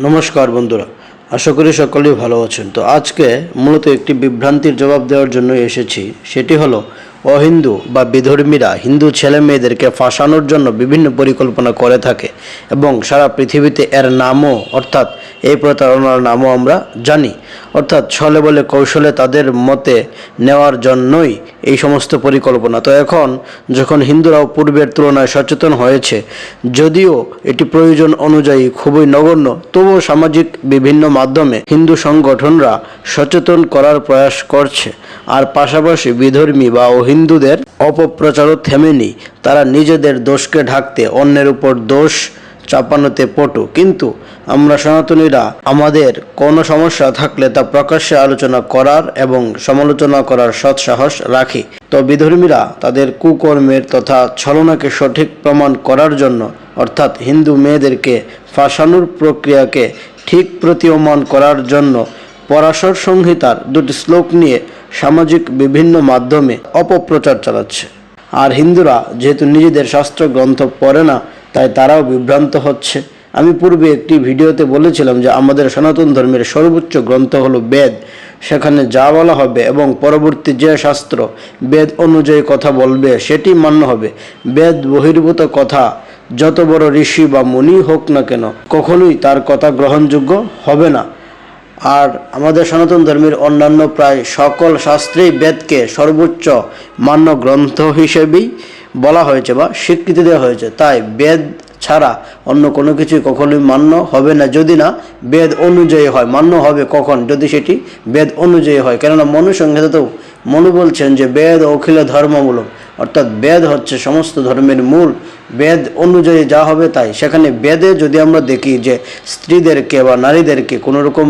নমস্কার বন্ধুরা, আশা করি সকলেই ভালো আছেন। তো আজকে মূলত একটি বিভ্রান্তির জবাব দেওয়ার জন্য এসেছি। সেটি হলো অহিন্দু বা বিধর্মীরা হিন্দু ছেলে মেয়েদেরকে ফাঁসানোর জন্য বিভিন্ন পরিকল্পনা করে থাকে এবং সারা পৃথিবীতে এর নামও অর্থাৎ এই প্রতারণার নামও আমরা জানি। অর্থাৎ ছলে বলে কৌশলে তাদের মতে নেওয়ার জন্যই এই সমস্ত পরিকল্পনা। তো এখন যখন হিন্দুরাও পূর্বের তুলনায় সচেতন হয়েছে, যদিও এটি প্রয়োজন অনুযায়ী খুবই নগণ্য, তবুও সামাজিক বিভিন্ন মাধ্যমে হিন্দু সংগঠনরা সচেতন করার প্রয়াস করছে। আর পাশাপাশি বিধর্মী বা অহিন্দুদের অপপ্রচারও থেমেনি। তারা নিজেদের দোষকে ঢাকতে অন্যের উপর দোষ চাপানোতে পটু। কিন্তু আমরা সনাতনীরা আমাদের কোনো সমস্যা থাকলে তা প্রকাশ্যে আলোচনা করার এবং সমালোচনা করার সৎ সাহস রাখি। তো বিধর্মীরা তাদের কুকর্মের তথা ছলনাকে সঠিক প্রমাণ করার জন্য অর্থাৎ হিন্দু মেয়েদেরকে ফাঁসানোর প্রক্রিয়াকে ঠিক প্রতীয়মান করার জন্য পরাশর সংহিতার দুটি শ্লোক নিয়ে সামাজিক বিভিন্ন মাধ্যমে অপপ্রচার চালাচ্ছে। আর হিন্দুরা যেহেতু নিজেদের শাস্ত্র গ্রন্থ পড়ে না, তাই তারাও বিভ্রান্ত হচ্ছে। আমি পূর্বে একটি ভিডিওতে বলেছিলাম যে আমাদের সনাতন ধর্মের সর্বোচ্চ গ্রন্থ হলো বেদ। সেখানে যা বলা হবে এবং পরবর্তী যে শাস্ত্র বেদ অনুযায়ী কথা বলবে সেটি মান্য হবে। বেদ বহির্ভূত কথা যত বড় ঋষি বা মুনি হোক না কেন, কখনোই তার কথা গ্রহণযোগ্য হবে না। আর আমাদের সনাতন ধর্মের অন্যান্য প্রায় সকল শাস্ত্রেই বেদকে সর্বোচ্চ মান্য গ্রন্থ হিসেবেই বলা হয়েছে বা স্বীকৃতি দেওয়া হয়েছে। তাই বেদ ছাড়া অন্য কোনো কিছুই কখনোই মান্য হবে না, যদি না বেদ অনুযায়ী হয়। মান্য হবে কখন? যদি সেটি বেদ অনুযায়ী হয়। কেননা মনু সংহিতাতেও মনু বলছেন যে বেদ অখিল ধর্মমূলক, অর্থাৎ বেদ হচ্ছে সমস্ত ধর্মের মূল। বেদ অনুযায়ী যা হবে তাই। সেখানে বেদে যদি আমরা দেখি যে স্ত্রীদেরকে বা নারীদেরকে কোনো রকম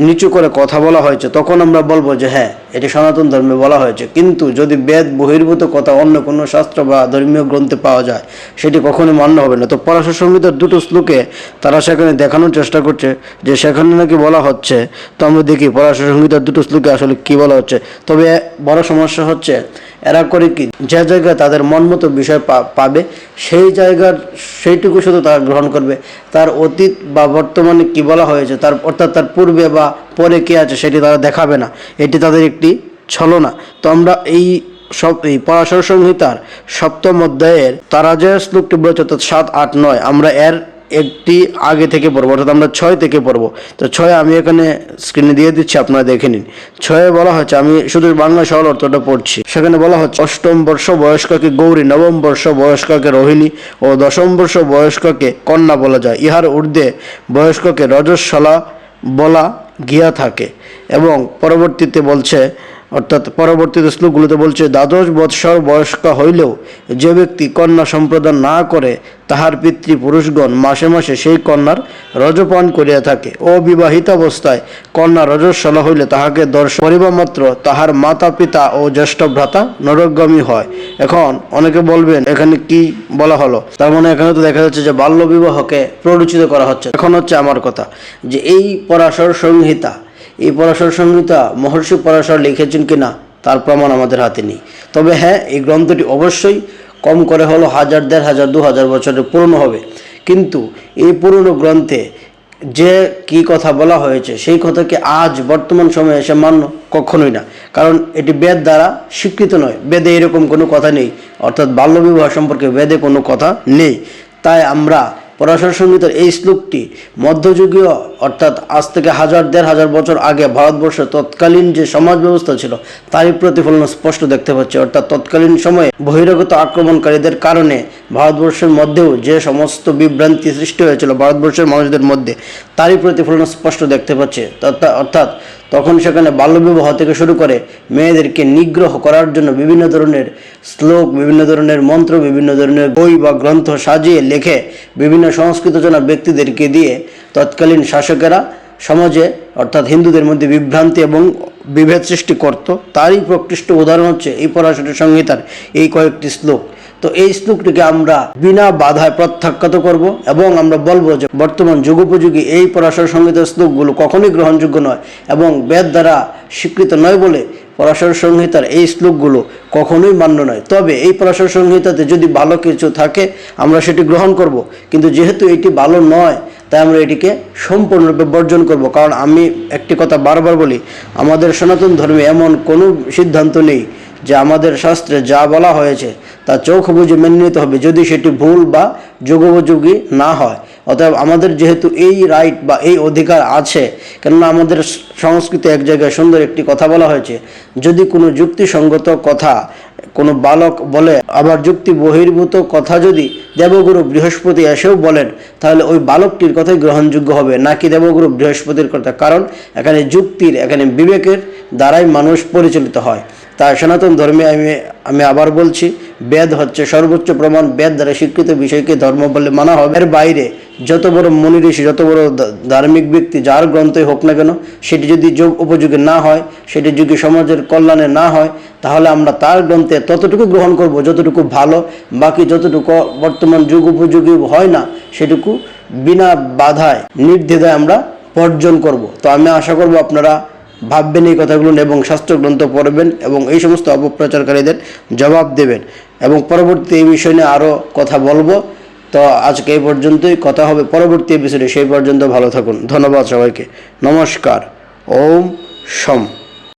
নিচু করে কথা বলা হয়েছে, তখন আমরা বলবো যে হ্যাঁ, এটি সনাতন ধর্মে বলা হয়েছে। কিন্তু যদি বেদ বহির্ভূত কথা অন্য কোনো শাস্ত্র বা ধর্মীয় গ্রন্থে পাওয়া যায়, সেটি কখনোই মান্য হবে না। তো পরাশর সংহিতার দুটো শ্লোকে তারা সেখানে দেখানোর চেষ্টা করছে যে সেখানে নাকি বলা হচ্ছে। তো আমরা দেখি পরাশর সংহিতার দুটো শ্লোকে আসলে কী বলা হচ্ছে। তবে বড় সমস্যা হচ্ছে এরা করে কি, যে জায়গায় তাদের মন মতো বিষয় পাবে সেই জায়গার সেইটুকু শুধু তারা গ্রহণ করবে। তার অতীত বা বর্তমানে কি বলা হয়েছে, তার অর্থাৎ তার পূর্বে বা পরে কে আছে সেটি তারা দেখাবে না। এটি তাদের একটি ছলনা। তো আমরা এই পরাশর সংহিতার সপ্তম অধ্যায়ের তারা যে শ্লোকটি বলেছে অর্থাৎ 7, 8, 9, আমরা এর একটি আগে থেকে পড়বো, অর্থাৎ আমরা 6 থেকে পড়বো। তো 6 আমি এখানে স্ক্রিনে দিয়ে দিচ্ছি, আপনারা দেখে নিন। 6 বলা হচ্ছে, আমি শুধু বাংলা সরল অর্থটা পড়ছি। সেখানে বলা হচ্ছে, অষ্টম বর্ষ বয়স্ককে গৌরী, নবম বর্ষ বয়স্ককে রোহিণী ও দশম বর্ষ বয়স্ককে কন্যা বলা যায়। ইহার ঊর্ধ্বে বয়স্ককে রজস্বলা বলা গিয়া থাকে। এবং পরবর্তীতে বলছে, অর্থাৎ পরবর্তীতে শ্লোকগুলোতে বলছে, দ্বাদশ বৎসর বয়স্ক হইলেও যে ব্যক্তি কন্যা সম্প্রদান না করে, তাহার পিতৃপুরুষগণ মাসে মাসে সেই কন্যার রজপান করিয়া থাকে। অবিবাহিতাবস্থায় কন্যা রজস্বলা হইলে তাহাকে দর্শন করিবা মাত্র তাহার মাতা পিতা ও জ্যেষ্ঠ ভ্রাতা নরকগামী হয়। এখন অনেকে বলবেন এখানে কি বলা হলো, তার মানে এখানে তো দেখা যাচ্ছে যে বাল্য বিবাহকে প্ররোচিত করা হচ্ছে। এখন হচ্ছে আমার কথা যে এই পরাশর সংহিতা, এই পরাশর সংহিতা মহর্ষি পরাশর লিখেছেন কিনা তার প্রমাণ আমাদের হাতে নেই। তবে হ্যাঁ, এই গ্রন্থটি অবশ্যই কম করে হলো 1000, 1500, 2000 বছরের পুরনো হবে। কিন্তু এই পুরনো গ্রন্থে যে কি কথা বলা হয়েছে সেই কথাকে আজ বর্তমান সময়ে এসে মান্য কখনোই না। কারণ এটি বেদ দ্বারা স্বীকৃত নয়। বেদে এরকম কোনো কথা নেই, অর্থাৎ বাল্যবিবাহ সম্পর্কে বেদে কোনো কথা নেই। তাই আমরা পরাশর সংহিতার এই শ্লোকটি মধ্যযুগীয় অর্থাৎ আজ থেকে 1000, 1500 বছর আগে ভারতবর্ষে তৎকালীন যে সমাজ ব্যবস্থা ছিল তারই প্রতিফলন স্পষ্ট দেখতে পাচ্ছি। অর্থাৎ তৎকালীন সময়ে বহিরাগত আক্রমণকারীদের কারণে ভারতবর্ষের মধ্যেও যে সমস্ত বিভ্রান্তি সৃষ্টি হয়েছিল ভারতবর্ষের মানুষদের মধ্যে, তারই প্রতিফলন স্পষ্ট দেখতে পাচ্ছে। অর্থাৎ তখন সেখানে বাল্যবিবাহ থেকে শুরু করে মেয়েদেরকে নিগ্রহ করার জন্য বিভিন্ন ধরনের শ্লোক, বিভিন্ন ধরনের মন্ত্র, বিভিন্ন ধরনের বই বা গ্রন্থ সাজিয়ে লেখে বিভিন্ন সংস্কৃতজনা ব্যক্তিদেরকে দিয়ে তৎকালীন শাসকেরা সমাজে অর্থাৎ হিন্দুদের মধ্যে বিভ্রান্তি এবং বিভেদ সৃষ্টি করত। তারই প্রকৃষ্ট উদাহরণ হচ্ছে এই পরাশর সংহিতার এই কয়েকটি শ্লোক। তো এই শ্লোকটিকে আমরা বিনা বাধায় প্রত্যাখ্যাত করব এবং আমরা বলবো যে বর্তমান যুগোপযোগী এই পরাশর সংহিতার শ্লোকগুলো কখনোই গ্রহণযোগ্য নয় এবং বেদ দ্বারা স্বীকৃত নয় বলে পরাশর সংহিতার এই শ্লোকগুলো কখনোই মান্য নয়। তবে এই পরাশর সংহিতাতে যদি ভালো কিছু থাকে আমরা সেটি গ্রহণ করব, কিন্তু যেহেতু এটি ভালো নয় তাই আমরা এটিকে সম্পূর্ণরূপে বর্জন করব। কারণ আমি একটি কথা বারবার বলি, আমাদের সনাতন ধর্মে এমন কোনো সিদ্ধান্ত নেই যে আমাদের শাস্ত্রে যা বলা হয়েছে তা চোখ বুজে মেনে নিতে হবে যদি সেটি ভুল বা যুগোপযোগী না হয়। অতএব আমাদের যেহেতু এই রাইট বা এই অধিকার আছে, কেননা আমাদের সংস্কৃতি এক জায়গায় সুন্দর একটি কথা বলা হয়েছে, যদি কোনো যুক্তিসঙ্গত কথা কোনো বালক বলে, আবার যুক্তি বহির্ভূত কথা যদি দেবগুরু বৃহস্পতি এসেও বলেন, তাহলে ওই বালকটির কথাই গ্রহণযোগ্য হবে, নাকি দেবগুরু বৃহস্পতির কথা। কারণ এখানে যুক্তির, এখানে বিবেকের দ্বারাই মানুষ পরিচালিত হয়। তাই সনাতন ধর্মে আমি আবার বলছি, বেদ হচ্ছে সর্বোচ্চ প্রমাণ। বেদ দ্বারা স্বীকৃত বিষয়কে ধর্ম বলে মানা হবে। এর বাইরে যত বড় মুনি ঋষি, যত বড় ধার্মিক ব্যক্তি, যার গ্রন্থই হোক না কেন, সেটি যদি যোগ উপযোগী না হয়, সেটি যদি সমাজের কল্যাণে না হয়, তাহলে আমরা তার গ্রন্থে ততটুকু গ্রহণ করব যতটুকু ভালো, বাকি যতটুকু বর্তমান যুগ উপযোগী হয় না, সেটুকু বিনা বাধায় নির্দ্বিধায় আমরা বর্জন করব। তো আমি আশা করব আপনারা ভাববেন এই কথাগুলো এবং শাস্ত্রগ্রন্থ পড়বেন এবং এই সমস্ত অপপ্রচারকারীদের জবাব দেবেন, এবং পরবর্তী এই বিষয় নিয়ে আরও কথা বলবো। তো আজকে এই পর্যন্তই, কথা হবে পরবর্তী এপিসোডে। সেই পর্যন্ত ভালো থাকুন। ধন্যবাদ সবাইকে। নমস্কার। ওম শম।